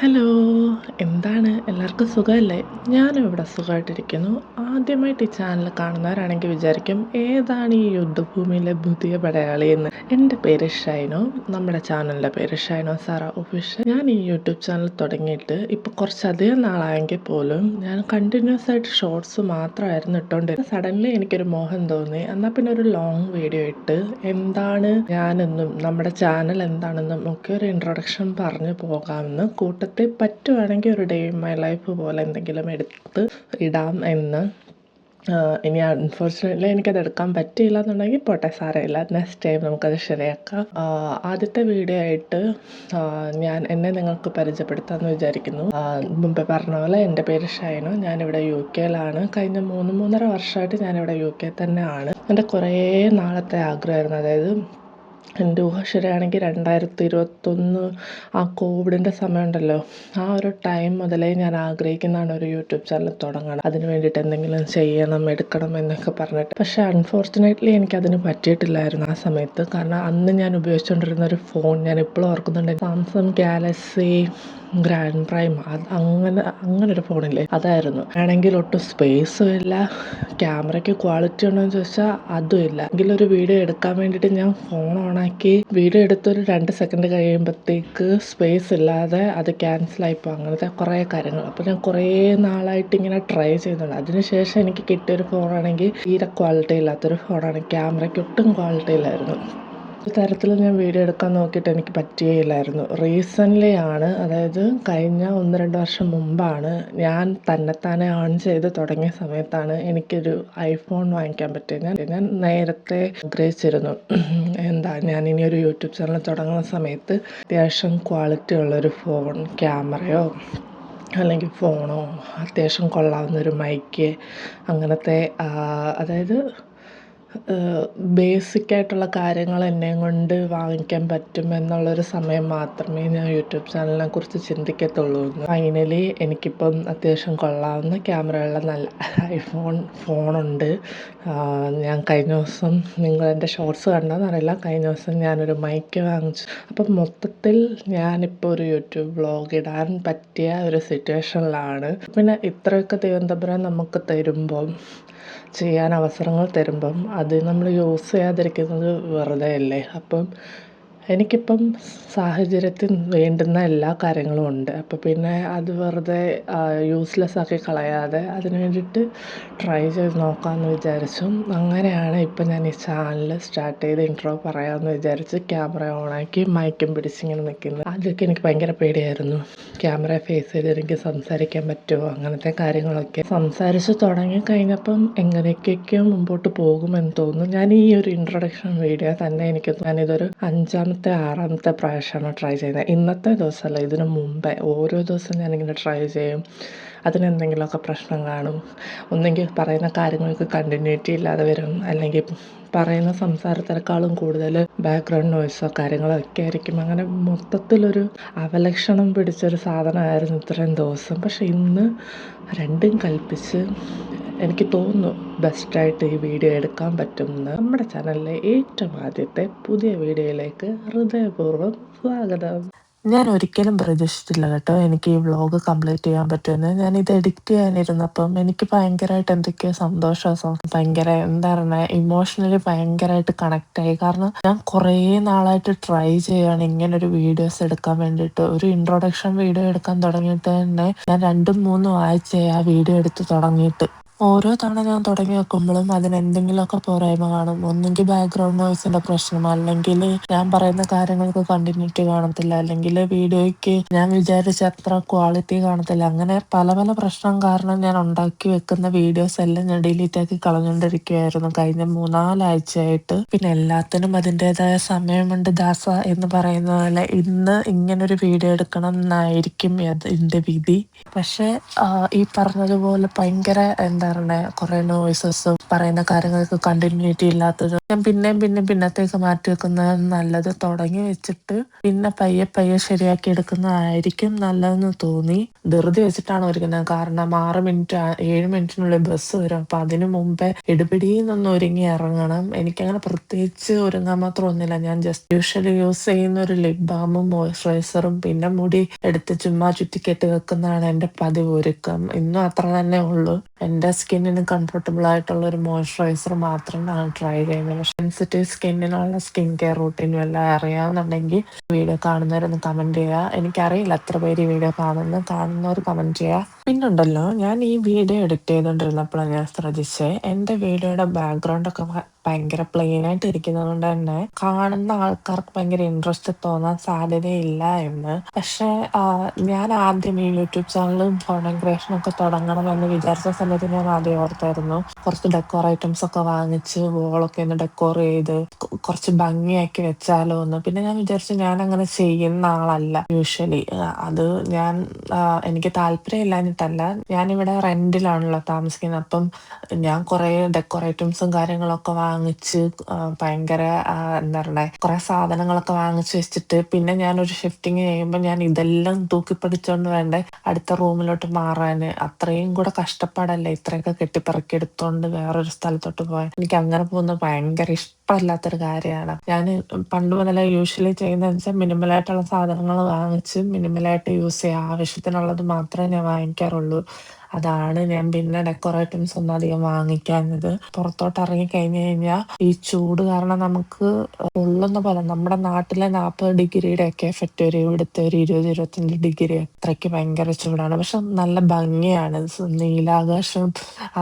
Hello! എന്താണ് എല്ലാവർക്കും സുഖമല്ലേ? ഞാനും ഇവിടെ സുഖമായിട്ടിരിക്കുന്നു. ആദ്യമായിട്ട് ഈ ചാനൽ കാണുന്നവരാണെങ്കിൽ വിചാരിക്കും ഏതാണ് ഈ യുദ്ധഭൂമിയിലെ പുതിയ പടയാളി എന്ന്. എൻ്റെ പേര് ഷൈനു. നമ്മുടെ ചാനലിൻ്റെ പേര് ഷൈനു സാറ ഒഫീഷ്യൽ. ഞാൻ ഈ യൂട്യൂബ് ചാനൽ തുടങ്ങിയിട്ട് ഇപ്പോൾ കുറച്ചധികം നാളായെങ്കിൽ പോലും ഞാൻ കണ്ടിന്യൂസ് ആയിട്ട് ഷോർട്സ് മാത്രമായിരുന്നു ഇട്ടുകൊണ്ടിരുന്നത്. സഡൻലി എനിക്കൊരു മോഹം തോന്നി, എന്നാൽ പിന്നെ ഒരു ലോങ് വീഡിയോ ഇട്ട് എന്താണ് ഞാനെന്നും നമ്മുടെ ചാനൽ എന്താണെന്നും ഒക്കെ ഒരു ഇൻട്രൊഡക്ഷൻ പറഞ്ഞു പോകാമെന്ന് കൂട്ടത്തിൽ പറ്റുവാണെങ്കിൽ ഒരു ഡേ ഇൻ മൈ ലൈഫ് പോലെ എന്തെങ്കിലും എടുത്ത് ഇടാം എന്ന്. ഇനി അൺഫോർച്ചുനേറ്റ്ലി എനിക്കത് എടുക്കാൻ പറ്റിയില്ല എന്നുണ്ടെങ്കിൽ പോട്ടെ, സാരമില്ല, നെക്സ്റ്റ് ടൈം നമുക്കത് ശരിയാക്കാം. ആദ്യത്തെ വീഡിയോ ആയിട്ട് ഞാൻ എന്നെ നിങ്ങൾക്ക് പരിചയപ്പെടുത്താമെന്ന് വിചാരിക്കുന്നു. മുമ്പേ പറഞ്ഞ പോലെ എൻ്റെ പേര് ഷൈനു. ഞാനിവിടെ UK-യിലാണ്. കഴിഞ്ഞ 3-3.5 വർഷമായിട്ട് ഞാനിവിടെ UK തന്നെയാണ്. എൻ്റെ കുറേ നാളത്തെ ആഗ്രഹമായിരുന്നു, അതായത് എൻ്റെ ഊഹ ശരിയാണെങ്കിൽ 2021 ആ കോവിഡിൻ്റെ സമയമുണ്ടല്ലോ, ആ ഒരു ടൈം മുതലേ ഞാൻ ആഗ്രഹിക്കുന്നതാണ് ഒരു യൂട്യൂബ് ചാനൽ തുടങ്ങണം, അതിന് വേണ്ടിയിട്ട് എന്തെങ്കിലും ചെയ്യണം, എടുക്കണം എന്നൊക്കെ പറഞ്ഞിട്ട്. പക്ഷേ അൺഫോർച്ചുനേറ്റ്ലി എനിക്കതിന് പറ്റിയിട്ടില്ലായിരുന്നു ആ സമയത്ത്. കാരണം അന്ന് ഞാൻ ഉപയോഗിച്ചുകൊണ്ടിരുന്ന ഒരു ഫോൺ ഞാൻ ഇപ്പോഴും ഓർക്കുന്നുണ്ട്, സാംസങ് ഗാലക്സി ഗ്രാൻഡ് പ്രൈം. അത് അങ്ങനൊരു ഫോണില്ലേ, അതായിരുന്നു. ആണെങ്കിൽ ഒട്ടും സ്പേസും ഇല്ല, ക്യാമറയ്ക്ക് ക്വാളിറ്റി ഉണ്ടോ എന്ന് ചോദിച്ചാൽ അതും ഇല്ല. എങ്കിലൊരു വീഡിയോ എടുക്കാൻ വേണ്ടിയിട്ട് ഞാൻ ഫോൺ ഓണാക്കി വീഡിയോ എടുത്തൊരു 2 സെക്കൻഡ് കഴിയുമ്പോഴത്തേക്ക് സ്പേസ് ഇല്ലാതെ അത് ക്യാൻസലായിപ്പോൾ, അങ്ങനത്തെ കുറേ കാര്യങ്ങൾ. അപ്പോൾ ഞാൻ കുറേ നാളായിട്ട് ഇങ്ങനെ ട്രൈ ചെയ്യുന്നുണ്ട്. അതിനുശേഷം എനിക്ക് കിട്ടിയൊരു ഫോണാണെങ്കിൽ തീരെ ക്വാളിറ്റി ഇല്ലാത്തൊരു ഫോണാണ്, ക്യാമറയ്ക്ക് ഒട്ടും ക്വാളിറ്റി ഇല്ലായിരുന്നു. ഒരു തരത്തിൽ ഞാൻ വീഡിയോ എടുക്കാൻ നോക്കിയിട്ട് എനിക്ക് പറ്റുകയില്ലായിരുന്നു. റീസെൻ്റ്ലി ആണ്, അതായത് കഴിഞ്ഞ 1-2 വർഷം മുമ്പാണ് ഞാൻ തന്നെത്താനെ ഏൺ ചെയ്ത് തുടങ്ങിയ സമയത്താണ് എനിക്കൊരു ഐഫോൺ വാങ്ങിക്കാൻ പറ്റിയത്. ഞാൻ നേരത്തെ ആഗ്രഹിച്ചിരുന്നു, ഞാനിനി ഒരു യൂട്യൂബ് ചാനൽ തുടങ്ങുന്ന സമയത്ത് അത്യാവശ്യം ക്വാളിറ്റി ഉള്ളൊരു ഫോൺ, ക്യാമറയോ അല്ലെങ്കിൽ ഫോണോ, അത്യാവശ്യം കൊള്ളാവുന്നൊരു മൈക്ക്, അങ്ങനത്തെ അതായത് ബേസിക്കായിട്ടുള്ള കാര്യങ്ങൾ എന്നെയും കൊണ്ട് വാങ്ങിക്കാൻ പറ്റും എന്നുള്ളൊരു സമയം മാത്രമേ ഞാൻ യൂട്യൂബ് ചാനലിനെ കുറിച്ച് ചിന്തിക്കത്തുള്ളൂ. ഫൈനലി എനിക്കിപ്പം അത്യാവശ്യം കൊള്ളാവുന്ന ക്യാമറയുള്ള നല്ല ഐഫോൺ ഫോണുണ്ട്. ഞാൻ കഴിഞ്ഞ ദിവസം, നിങ്ങളെൻ്റെ ഷോർട്സ് കണ്ടോയെന്നറിയില്ല, കഴിഞ്ഞ ദിവസം ഞാനൊരു മൈക്ക് വാങ്ങിച്ചു. അപ്പം മൊത്തത്തിൽ ഞാനിപ്പോൾ ഒരു യൂട്യൂബ് വ്ളോഗ് ഇടാൻ പറ്റിയ ഒരു സിറ്റുവേഷനിലാണ്. പിന്നെ ഇത്രയൊക്കെ ദൈവം തമ്പുരാൻ നമുക്ക് തരുമ്പം, ചെയ്യാൻ അവസരങ്ങൾ തരുമ്പം അത് നമ്മൾ യൂസ് ചെയ്യാതിരിക്കുന്നത് വെറുതെ അല്ലേ. അപ്പം എനിക്കിപ്പം സാഹചര്യത്തിന് വേണ്ടുന്ന എല്ലാ കാര്യങ്ങളും ഉണ്ട്. അപ്പോൾ പിന്നെ അത് വെറുതെ യൂസ്ലെസ് ആക്കി കളയാതെ അതിന് വേണ്ടിയിട്ട് ട്രൈ ചെയ്ത് നോക്കാമെന്ന് വിചാരിച്ചു. അങ്ങനെയാണ് ഇപ്പം ഞാൻ ഈ ചാനൽ സ്റ്റാർട്ട് ചെയ്ത് ഇൻട്രോ പറയാമെന്ന് വിചാരിച്ച് ക്യാമറ ഓണാക്കി മൈക്കും പിടിച്ചിങ്ങനെ നിൽക്കുന്നത്. ആദ്യമൊക്കെ എനിക്ക് ഭയങ്കര പേടിയായിരുന്നു, ക്യാമറ ഫേസ് ചെയ്ത് എനിക്ക് സംസാരിക്കാൻ പറ്റുമോ, അങ്ങനത്തെ കാര്യങ്ങളൊക്കെ. സംസാരിച്ച് തുടങ്ങി കഴിഞ്ഞപ്പം എങ്ങനെയൊക്കെയോ മുമ്പോട്ട് പോകുമെന്ന് തോന്നുന്നു. ഞാൻ ഈ ഒരു ഇൻട്രൊഡക്ഷൻ വീഡിയോ തന്നെ ഞാനിതൊരു 5-6 പ്രാവശ്യമാണ് ട്രൈ ചെയ്യുന്നത്. ഇന്നത്തെ ദിവസമല്ല, ഇതിനു മുമ്പേ ഓരോ ദിവസം ഞാനിങ്ങനെ ട്രൈ ചെയ്യും. അതിനെന്തെങ്കിലുമൊക്കെ പ്രശ്നം കാണും. ഒന്നെങ്കിൽ പറയുന്ന കാര്യങ്ങൾക്ക് കണ്ടിന്യൂറ്റി ഇല്ലാതെ വരും, അല്ലെങ്കിൽ പറയുന്ന സംസാരത്തിനേക്കാളും കൂടുതൽ ബാക്ക്ഗ്രൗണ്ട് നോയ്സോ കാര്യങ്ങളോ ഒക്കെ ആയിരിക്കും. അങ്ങനെ മൊത്തത്തിലൊരു അവലക്ഷണം പിടിച്ചൊരു സാധനമായിരുന്നു ഇത്രയും ദിവസം. പക്ഷെ ഇന്ന് രണ്ടും കൽപ്പിച്ച് എനിക്ക് തോന്നുന്നു ബെസ്റ്റായിട്ട് ഈ വീഡിയോ എടുക്കാൻ പറ്റുമെന്ന്. നമ്മുടെ ചാനലിലെ ഏറ്റവും ആദ്യത്തെ പുതിയ വീഡിയോയിലേക്ക് ഹൃദയപൂർവ്വം സ്വാഗതം. ഞാൻ ഒരിക്കലും പ്രതീക്ഷിച്ചില്ല കേട്ടോ എനിക്ക് ഈ വ്ളോഗ് കംപ്ലീറ്റ് ചെയ്യാൻ പറ്റുമെന്ന്. ഞാനിത് എഡിറ്റ് ചെയ്യാനിരുന്നപ്പം എനിക്ക് ഭയങ്കരമായിട്ട് എന്തൊക്കെയോ സന്തോഷം, ഭയങ്കര എന്താ പറയുക, ഇമോഷണലി ഭയങ്കരമായിട്ട് കണക്റ്റായി. കാരണം ഞാൻ കുറേ നാളായിട്ട് ട്രൈ ചെയ്യുകയാണ് ഇങ്ങനൊരു വീഡിയോസ് എടുക്കാൻ വേണ്ടിയിട്ട്. ഒരു ഇൻട്രൊഡക്ഷൻ വീഡിയോ എടുക്കാൻ തുടങ്ങിയിട്ട് തന്നെ ഞാൻ 2-3 ആഴ്ചയായി ആ വീഡിയോ എടുത്ത് തുടങ്ങിയിട്ട്. ഓരോ തവണ ഞാൻ തുടങ്ങി വെക്കുമ്പോഴും അതിന് എന്തെങ്കിലുമൊക്കെ പോരായ്മ കാണും. ഒന്നെങ്കിൽ ബാക്ക്ഗ്രൗണ്ട് നോയ്സിന്റെ പ്രശ്നം, അല്ലെങ്കിൽ ഞാൻ പറയുന്ന കാര്യങ്ങൾക്ക് കണ്ടിന്യൂറ്റി കാണത്തില്ല, അല്ലെങ്കിൽ വീഡിയോയ്ക്ക് ഞാൻ വിചാരിച്ച അത്ര ക്വാളിറ്റി കാണത്തില്ല. അങ്ങനെ പല പല പ്രശ്നം കാരണം ഞാൻ ഉണ്ടാക്കി വെക്കുന്ന വീഡിയോസ് എല്ലാം ഞാൻ ഡിലീറ്റ് ആക്കി കളഞ്ഞുകൊണ്ടിരിക്കുകയായിരുന്നു കഴിഞ്ഞ 3-4 ആഴ്ചയായിട്ട്. പിന്നെ എല്ലാത്തിനും അതിൻ്റെതായ സമയമുണ്ട് ദാസ എന്ന് പറയുന്ന പോലെ ഇന്ന് ഇങ്ങനൊരു വീഡിയോ എടുക്കണം എന്നായിരിക്കും എൻ്റെ വിധി. പക്ഷെ ഈ പറഞ്ഞതുപോലെ ഭയങ്കര എന്താ പറഞ്ഞ കുറേ നോയ്സസും പറയുന്ന കാര്യങ്ങൾക്ക് കണ്ടിന്യൂറ്റി ഇല്ലാത്തത് ഞാൻ പിന്നത്തേക്ക് മാറ്റി വെക്കുന്നത് നല്ലത്. തുടങ്ങി വെച്ചിട്ട് പിന്നെ പയ്യെ പയ്യെ ശരിയാക്കി എടുക്കുന്നതായിരിക്കും നല്ലതെന്ന് തോന്നി. ധൃതി വെച്ചിട്ടാണ് ഒരുങ്ങുന്നത്. കാരണം 7 മിനിറ്റിനുള്ളിൽ ബസ് വരും. അപ്പൊ അതിനു മുമ്പേ ഇടുപിടിന്നൊന്ന് ഒരുങ്ങി ഇറങ്ങണം. എനിക്കങ്ങനെ പ്രത്യേകിച്ച് ഒരുങ്ങാൻ മാത്രം ഒന്നുമില്ല. ഞാൻ ജസ്റ്റ് യൂഷ്വലി യൂസ് ചെയ്യുന്ന ഒരു ലിപ് ബാമും മോയ്സ്ചറൈസറും പിന്നെ മുടി എടുത്ത് ചുമ്മാ ചുറ്റിക്കെട്ടി വെക്കുന്നതാണ് എൻ്റെ പതിവ് ഒരുക്കം. ഇന്നും അത്ര തന്നെ ഉള്ളൂ. എൻ്റെ സ്കിന്നിന് കംഫർട്ടബിൾ ആയിട്ടുള്ള ഒരു മോയ്സ്ചറൈസർ മാത്രമാണ് ട്രൈ ചെയ്യുന്നത്. പക്ഷെ സെൻസിറ്റീവ് സ്കിന്നിനുള്ള സ്കിൻ കെയർ റൂട്ടീനും എല്ലാം അറിയാവുന്നുണ്ടെങ്കിൽ വീഡിയോ കാണുന്നവരൊന്ന് കമന്റ് ചെയ്യുക. എനിക്കറിയില്ല എത്ര പേര് ഈ വീഡിയോ കാണുന്നവർ കമന്റ് ചെയ്യുക. പിന്നുണ്ടല്ലോ, ഞാൻ ഈ വീഡിയോ എഡിറ്റ് ചെയ്തുകൊണ്ടിരുന്നപ്പോഴാണ് ഞാൻ ശ്രദ്ധിച്ചേ, എൻ്റെ വീഡിയോയുടെ ബാക്ക്ഗ്രൗണ്ട് ഒക്കെ ഭയങ്കര പ്ലെയിൻ ആയിട്ട് ഇരിക്കുന്നത് കൊണ്ട് തന്നെ കാണുന്ന ആൾക്കാർക്ക് ഭയങ്കര ഇൻട്രസ്റ്റ് തോന്നാൻ സാധ്യതയില്ല എന്ന്. പക്ഷെ ഞാൻ ആദ്യം ഈ യൂട്യൂബ് ചാനലും കോണ്ടന്റ് ക്രിയേഷനും ഒക്കെ തുടങ്ങണമെന്ന് വിചാരിച്ച സമയത്ത് ഞാൻ ആദ്യം ഓർത്തായിരുന്നു കുറച്ച് ഡെക്കോർ ഐറ്റംസ് ഒക്കെ വാങ്ങിച്ച് വോളൊക്കെ ഒന്ന് ഡെക്കോർ ചെയ്ത് കുറച്ച് ഭംഗിയാക്കി വെച്ചാലോ എന്ന്. പിന്നെ ഞാൻ വിചാരിച്ചു ഞാൻ അങ്ങനെ ചെയ്യുന്ന ആളല്ല യൂഷ്വലി. അത് ഞാൻ എനിക്ക് താല്പര്യം ഇല്ലാഞ്ഞിട്ടല്ല. ഞാനിവിടെ റെന്റിലാണല്ലോ താമസിക്കുന്നത്. അപ്പം ഞാൻ കുറേ ഡെക്കോർ ഐറ്റംസും കാര്യങ്ങളൊക്കെ വാങ്ങിച്ച് ഭയങ്കര എന്താ പറയണേ കുറെ സാധനങ്ങളൊക്കെ വാങ്ങിച്ച് വെച്ചിട്ട് പിന്നെ ഞാനൊരു ഷിഫ്റ്റിങ് ചെയ്യുമ്പോൾ ഞാൻ ഇതെല്ലാം തൂക്കിപ്പിടിച്ചോണ്ട് വേണ്ടേ അടുത്ത റൂമിലോട്ട് മാറാന്. അത്രയും കൂടെ കഷ്ടപ്പാടല്ലേ ഇത്രയൊക്കെ കെട്ടിപ്പറക്കി എടുത്തോണ്ട് വേറൊരു സ്ഥലത്തോട്ട് പോകാൻ. എനിക്ക് അങ്ങനെ പോകുന്നത് ഭയങ്കര ഇഷ്ടമല്ലാത്തൊരു കാര്യമാണ്. ഞാൻ പണ്ട് മുതലേ യൂഷ്വലി ചെയ്യുന്നതെന്ന് വെച്ചാൽ മിനിമലായിട്ടുള്ള സാധനങ്ങൾ വാങ്ങിച്ച് മിനിമലായിട്ട് യൂസ് ചെയ്യുക. ആവശ്യത്തിനുള്ളത് മാത്രമേ ഞാൻ വാങ്ങിക്കാറുള്ളൂ. അതാണ് ഞാൻ പിന്നെ ഡെക്കോർ ഐറ്റംസ് ഒന്നും അധികം വാങ്ങിക്കാഞ്ഞത്. പുറത്തോട്ട് ഇറങ്ങി കഴിഞ്ഞു കഴിഞ്ഞാൽ ഈ ചൂട് കാരണം നമുക്ക് പൊള്ളുന്ന പോലെ നമ്മുടെ നാട്ടിലെ 40 ഡിഗ്രിയുടെ ഒക്കെ എഫക്റ്റ് വരും. ഇവിടുത്തെ ഒരു 20-25 ഡിഗ്രി അത്രയ്ക്ക് ഭയങ്കര ചൂടാണ്. പക്ഷെ നല്ല ഭംഗിയാണ്.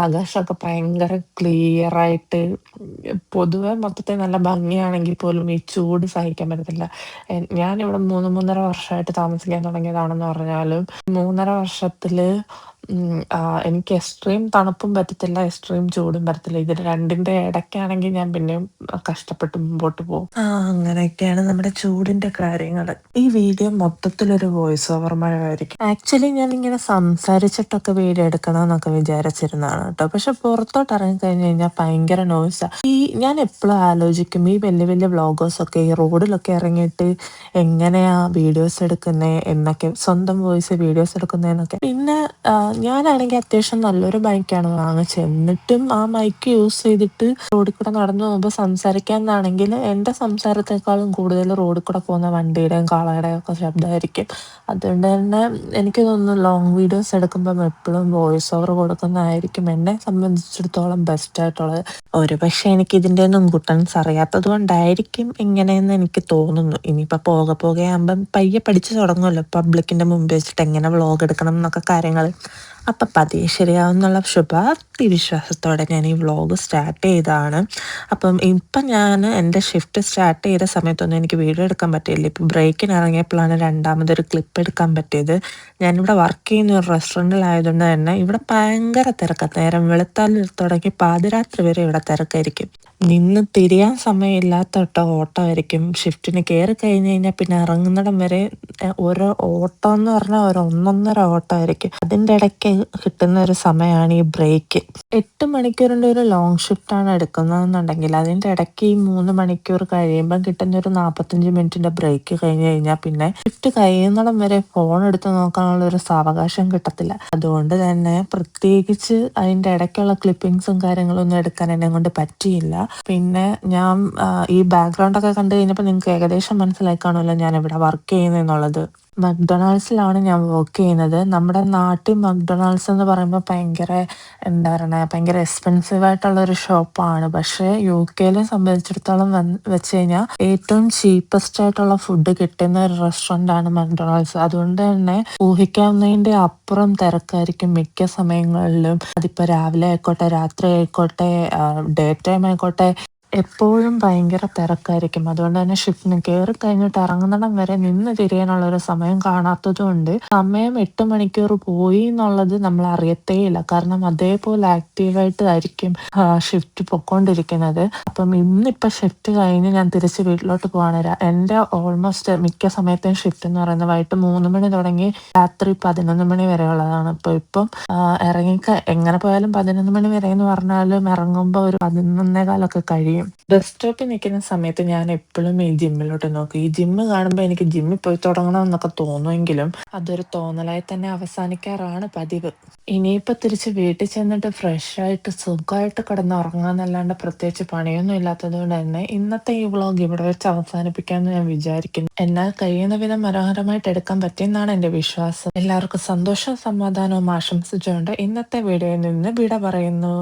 ആകാശമൊക്കെ ഭയങ്കര ക്ലിയർ ആയിട്ട് പൊതുവെ മൊത്തത്തിൽ നല്ല ഭംഗിയാണെങ്കിൽ പോലും ഈ ചൂട് സഹിക്കാൻ പറ്റത്തില്ല. ഞാനിവിടെ 3-3.5 വർഷമായിട്ട് താമസിക്കാൻ തുടങ്ങിയതാണെന്ന് പറഞ്ഞാലും 3.5 വർഷത്തില് എനിക്ക് എക്സ്ട്രീം തണുപ്പും പറ്റത്തില്ല, എക്സ്ട്രീം ചൂടും പറ്റത്തില്ല. ഇത് രണ്ടിന്റെ ഇടയ്ക്കാണെങ്കിൽ ഞാൻ പിന്നെയും കഷ്ടപ്പെട്ട് മുമ്പോട്ട് പോകും. അങ്ങനെയൊക്കെയാണ് നമ്മുടെ ചൂടിന്റെ കാര്യങ്ങൾ. ഈ വീഡിയോ മൊത്തത്തിലൊരു വോയിസ് ഓവർ മഴയായിരിക്കും. ആക്ച്വലി ഞാൻ ഇങ്ങനെ സംസാരിച്ചിട്ടൊക്കെ വീഡിയോ എടുക്കണമെന്നൊക്കെ വിചാരിച്ചിരുന്നതാണ് കേട്ടോ. പക്ഷെ പുറത്തോട്ട് ഇറങ്ങിക്കഴിഞ്ഞു കഴിഞ്ഞാൽ ഭയങ്കര നോയ്സാ. ഞാൻ എപ്പോഴും ആലോചിക്കും ഈ വലിയ വലിയ വ്ളോഗേഴ്സൊക്കെ ഈ റോഡിലൊക്കെ ഇറങ്ങിയിട്ട് എങ്ങനെയാ വീഡിയോസ് എടുക്കുന്നത് എന്നൊക്കെ, സ്വന്തം വോയിസ് വീഡിയോസ് എടുക്കുന്നതെന്നൊക്കെ. പിന്നെ ഞാനാണെങ്കിൽ അത്യാവശ്യം നല്ലൊരു മൈക്കാണ് വാങ്ങിച്ചത്. എന്നിട്ടും ആ മൈക്ക് യൂസ് ചെയ്തിട്ട് റോഡിൽ കൂടെ നടന്നു പോകുമ്പോൾ സംസാരിക്കാന്നാണെങ്കിൽ എൻ്റെ സംസാരത്തെക്കാളും കൂടുതൽ റോഡിൽ കൂടെ പോകുന്ന വണ്ടിയുടെയും കാളയുടെയും ഒക്കെ ശബ്ദമായിരിക്കും. അതുകൊണ്ട് തന്നെ എനിക്ക് തോന്നുന്നു ലോങ് വീഡിയോസ് എടുക്കുമ്പം എപ്പോഴും വോയിസ് ഓവർ കൊടുക്കുന്നതായിരിക്കും എന്നെ സംബന്ധിച്ചിടത്തോളം ബെസ്റ്റ് ആയിട്ടുള്ളത്. പക്ഷെ എനിക്ക് ഇതിൻ്റെ ഒന്നും ഗുട്ടൻസ് അറിയാത്തത് കൊണ്ടായിരിക്കും ഇങ്ങനെയെന്ന് എനിക്ക് തോന്നുന്നു. ഇനിയിപ്പോൾ പോകെ ആകുമ്പം പയ്യെ പഠിച്ചു തുടങ്ങുമല്ലോ പബ്ലിക്കിൻ്റെ മുമ്പ് വെച്ചിട്ട് എങ്ങനെ വ്ളോഗ് എടുക്കണം എന്നൊക്കെ കാര്യങ്ങൾ. അപ്പം പതിയെ ശരിയാവുന്നുള്ള ശുഭാപ്തി വിശ്വാസത്തോടെ ഞാൻ ഈ വ്ളോഗ് സ്റ്റാർട്ട് ചെയ്തതാണ്. അപ്പം ഇപ്പം ഞാൻ എൻ്റെ ഷിഫ്റ്റ് സ്റ്റാർട്ട് ചെയ്ത സമയത്തൊന്നും എനിക്ക് വീഡിയോ എടുക്കാൻ പറ്റിയില്ല. ഇപ്പം ബ്രേക്കിന് ഇറങ്ങിയപ്പോഴാണ് രണ്ടാമതൊരു ക്ലിപ്പ് എടുക്കാൻ പറ്റിയത്. ഞാനിവിടെ വർക്ക് ചെയ്യുന്ന ഒരു റെസ്റ്റോറൻറ്റിലായതുകൊണ്ട് തന്നെ ഇവിടെ ഭയങ്കര തിരക്കാണ്. നേരം വെളുത്താൽ തുടങ്ങി പാതിരാത്രി വരെ ഇവിടെ തിരക്കായിരിക്കും. നിന്ന് തിരിയാൻ സമയമില്ലാത്ത ഓട്ടമായിരിക്കും. ഷിഫ്റ്റിന് കയറി കഴിഞ്ഞ് കഴിഞ്ഞാൽ പിന്നെ ഇറങ്ങുന്നിടം വരെ ഓരോ ഓട്ടം എന്ന് പറഞ്ഞാൽ ഒരു 1.5 ഓട്ടമായിരിക്കും. അതിൻ്റെ ഇടയ്ക്ക് കിട്ടുന്ന ഒരു സമയമാണ് ഈ ബ്രേക്ക്. 8 മണിക്കൂറിൻ്റെ ഒരു ലോങ് ഷിഫ്റ്റാണ് എടുക്കുന്നതെന്നുണ്ടെങ്കിൽ അതിൻ്റെ ഇടയ്ക്ക് ഈ 3 മണിക്കൂർ കഴിയുമ്പം കിട്ടുന്ന ഒരു 45 മിനിറ്റിൻ്റെ ബ്രേക്ക് കഴിഞ്ഞ് കഴിഞ്ഞാൽ പിന്നെ ഷിഫ്റ്റ് കഴിയുന്നിടം വരെ ഫോൺ എടുത്ത് നോക്കാനുള്ള ഒരു സാവകാശം കിട്ടത്തില്ല. അതുകൊണ്ട് തന്നെ പ്രത്യേകിച്ച് അതിൻ്റെ ഇടയ്ക്കുള്ള ക്ലിപ്പിങ്സും കാര്യങ്ങളൊന്നും എടുക്കാൻ എന്നെ കൊണ്ട് പറ്റിയില്ല. പിന്നെ ഞാൻ ഈ ബാക്ക്ഗ്രൗണ്ടൊക്കെ കണ്ടു കഴിഞ്ഞപ്പോൾ നിങ്ങൾക്ക് ഏകദേശം മനസ്സിലായി കാണുമല്ലോ ഞാൻ ഇവിടെ വർക്ക് ചെയ്യുന്നതെന്നുള്ളത്. മക്ഡൊണാൾഡ്സിലാണ് ഞാൻ വർക്ക് ചെയ്യുന്നത്. നമ്മുടെ നാട്ടിൽ മക്ഡൊണാൾഡ്സ് എന്ന് പറയുമ്പോൾ ഭയങ്കര എക്സ്പെൻസീവ് ആയിട്ടുള്ള ഒരു ഷോപ്പാണ്. പക്ഷേ UK സംബന്ധിച്ചിടത്തോളം വെച്ച് കഴിഞ്ഞാൽ ഏറ്റവും ചീപ്പസ്റ്റ് ആയിട്ടുള്ള ഫുഡ് കിട്ടുന്ന ഒരു റെസ്റ്റോറൻ്റാണ് മക്ഡൊണാൾഡ്സ്. അതുകൊണ്ട് തന്നെ ഊഹിക്കാവുന്നതിൻ്റെ അപ്പുറം തിരക്കായിരിക്കും മിക്ക സമയങ്ങളിലും. അതിപ്പോൾ രാവിലെ ആയിക്കോട്ടെ, രാത്രി ആയിക്കോട്ടെ, ഡേ ടൈം ആയിക്കോട്ടെ, എപ്പോഴും ഭയങ്കര തിരക്കായിരിക്കും. അതുകൊണ്ട് തന്നെ ഷിഫ്റ്റിന് കയറി കഴിഞ്ഞിട്ട് ഇറങ്ങുന്നിടം വരെ നിന്ന് തിരിയാനുള്ള ഒരു സമയം കാണാത്തതുകൊണ്ട് സമയം 8 മണിക്കൂർ പോയി എന്നുള്ളത് നമ്മൾ അറിയത്തേയില്ല. കാരണം അതേപോലെ ആക്റ്റീവായിട്ട് ആയിരിക്കും ഷിഫ്റ്റ് പൊക്കോണ്ടിരിക്കുന്നത്. അപ്പം ഇന്നിപ്പോൾ ഷിഫ്റ്റ് കഴിഞ്ഞ് ഞാൻ തിരിച്ച് വീട്ടിലോട്ട് പോവാണ്. എൻ്റെ ഓൾമോസ്റ്റ് മിക്ക സമയത്തെയും ഷിഫ്റ്റ് എന്ന് പറയുന്നത് വൈകിട്ട് 3 മണി തുടങ്ങി രാത്രി 11 മണി വരെ ഉള്ളതാണ്. ഇപ്പം ഇറങ്ങി എങ്ങനെ പോയാലും 11 മണി വരെ എന്ന് പറഞ്ഞാലും ഇറങ്ങുമ്പോൾ ഒരു 11:15 കഴിയും. ബസ് സ്റ്റോപ്പിൽ നിൽക്കുന്ന സമയത്ത് ഞാൻ എപ്പോഴും ഈ ജിമ്മിലോട്ട് നോക്കും. ഈ ജിമ്മ് കാണുമ്പോൾ എനിക്ക് ജിമ്മിൽ പോയി തുടങ്ങണമെന്നൊക്കെ തോന്നുമെങ്കിലും അതൊരു തോന്നലായി തന്നെ അവസാനിക്കാറാണ് പതിവ്. ഇനിയിപ്പോൾ തിരിച്ച് വീട്ടിൽ ചെന്നിട്ട് ഫ്രഷായിട്ട് സുഖമായിട്ട് കിടന്ന് ഉറങ്ങാന്നല്ലാണ്ട് പ്രത്യേകിച്ച് പണിയൊന്നും ഇല്ലാത്തത് കൊണ്ട് തന്നെ ഇന്നത്തെ ഈ വ്ളോഗ് ഇവിടെ വെച്ച് അവസാനിപ്പിക്കാമെന്ന് ഞാൻ വിചാരിക്കുന്നു. എന്നാൽ കഴിയുന്ന വിധം മനോഹരമായിട്ട് എടുക്കാൻ പറ്റിയെന്നാണ് എൻ്റെ വിശ്വാസം. എല്ലാവർക്കും സന്തോഷവും സമാധാനവും ആശംസിച്ചുകൊണ്ട് ഇന്നത്തെ വീഡിയോയിൽ നിന്ന് വിട പറയുന്നു.